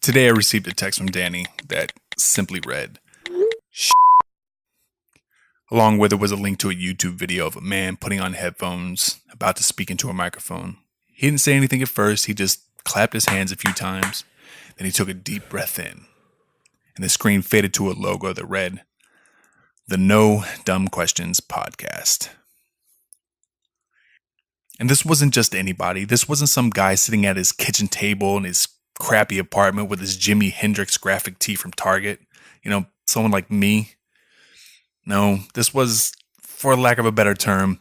Today I received a text from Dannie that simply read, "Shh." Along with it was a link to a YouTube video of a man putting on headphones, about to speak into a microphone. He didn't say anything at first, he just clapped his hands a few times, then he took a deep breath in, and the screen faded to a logo that read, "The No Dumb Questions Podcast." And this wasn't just anybody. This wasn't some guy sitting at his kitchen table in his crappy apartment with his Jimi Hendrix graphic tee from Target. Someone like me. No, this was, for lack of a better term,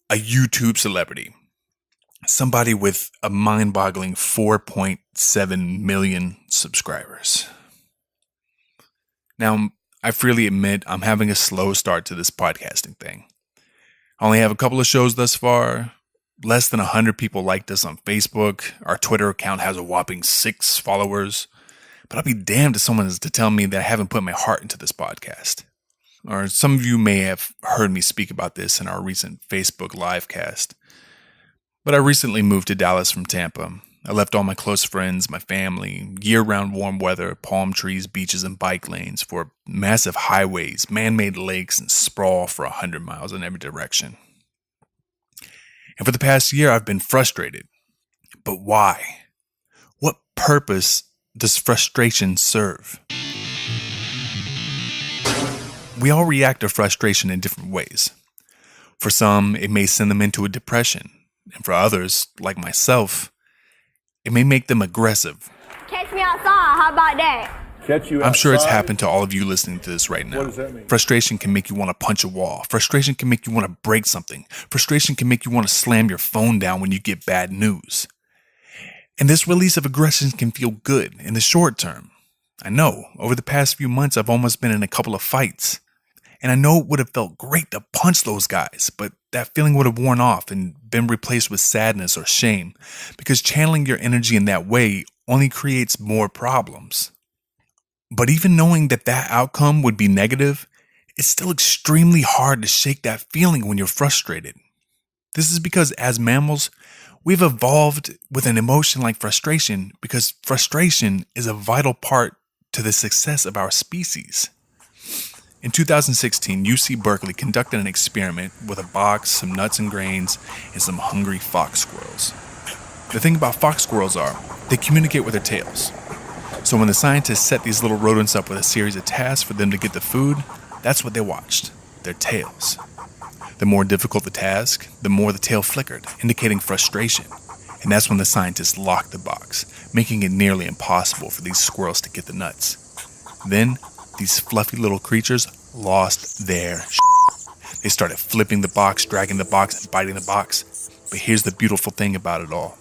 a YouTube celebrity. Somebody with a mind-boggling 4.7 million subscribers. Now, I freely admit I'm having a slow start to this podcasting thing. I only have a couple of shows thus far. Less than 100 people liked us on Facebook. Our Twitter account has a whopping 6 followers. But I'll be damned if someone is to tell me that I haven't put my heart into this podcast. Or some of you may have heard me speak about this in our recent Facebook livecast. But I recently moved to Dallas from Tampa. I left all my close friends, my family, year-round warm weather, palm trees, beaches, and bike lanes for massive highways, man-made lakes, and sprawl for 100 miles in every direction. And for the past year, I've been frustrated. But why? What purpose does frustration serve? We all react to frustration in different ways. For some, it may send them into a depression. And for others, like myself, it may make them aggressive. Catch me outside, how about that? I'm sure it's happened to all of you listening to this right now. What does that mean? Frustration can make you want to punch a wall. Frustration can make you want to break something. Frustration can make you want to slam your phone down when you get bad news. And this release of aggression can feel good in the short term. I know, over the past few months, I've almost been in a couple of fights. And I know it would have felt great to punch those guys, but that feeling would have worn off and been replaced with sadness or shame, because channeling your energy in that way only creates more problems. But even knowing that that outcome would be negative, it's still extremely hard to shake that feeling when you're frustrated. This is because as mammals, we've evolved with an emotion like frustration because frustration is a vital part to the success of our species. In 2016, UC Berkeley conducted an experiment with a box, some nuts and grains, and some hungry fox squirrels. The thing about fox squirrels are, they communicate with their tails. So when the scientists set these little rodents up with a series of tasks for them to get the food, that's what they watched, their tails. The more difficult the task, the more the tail flickered, indicating frustration. And that's when the scientists locked the box, making it nearly impossible for these squirrels to get the nuts. Then, these fluffy little creatures lost their shit. They started flipping the box, dragging the box, and biting the box. But here's the beautiful thing about it all.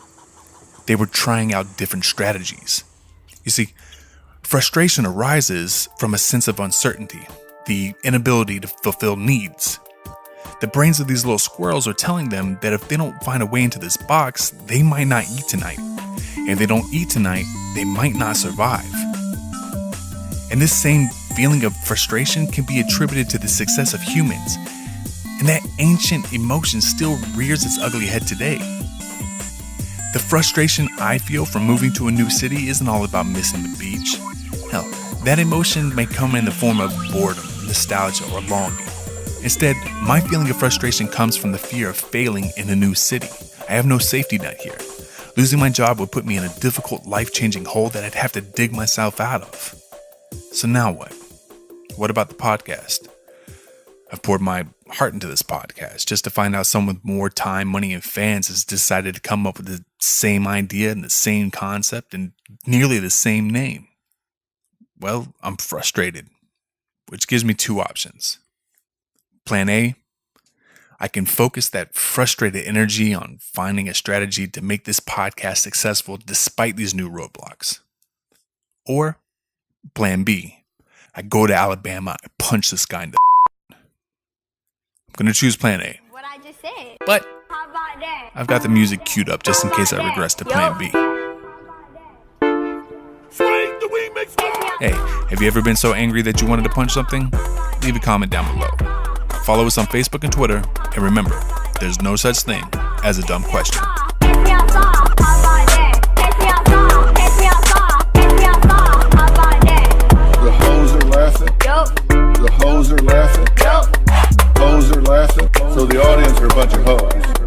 They were trying out different strategies. You see, frustration arises from a sense of uncertainty, the inability to fulfill needs. The brains of these little squirrels are telling them that if they don't find a way into this box, they might not eat tonight. And if they don't eat tonight, they might not survive. And this same feeling of frustration can be attributed to the success of humans. And that ancient emotion still rears its ugly head today. The frustration I feel from moving to a new city isn't all about missing the beach. Hell, that emotion may come in the form of boredom, nostalgia, or longing. Instead, my feeling of frustration comes from the fear of failing in a new city. I have no safety net here. Losing my job would put me in a difficult, life-changing hole that I'd have to dig myself out of. So now what? What about the podcast? I've poured my heart into this podcast just to find out someone with more time, money, and fans has decided to come up with the same idea and the same concept and nearly the same name. Well, I'm frustrated, which gives me 2 options. Plan A, I can focus that frustrated energy on finding a strategy to make this podcast successful despite these new roadblocks. Or Plan B, I go to Alabama and punch this guy in the I'm going to choose Plan A. What I just said. But How about that? I've got the music queued up just in case I regress to Plan B. Hey, have you ever been so angry that you wanted to punch something? Leave a comment down below. Follow us on Facebook and Twitter, and remember, there's no such thing as a dumb question. Catch me outside, how about that? Catch me outside, catch me outside, catch me outside. So the audience are a bunch of hoes.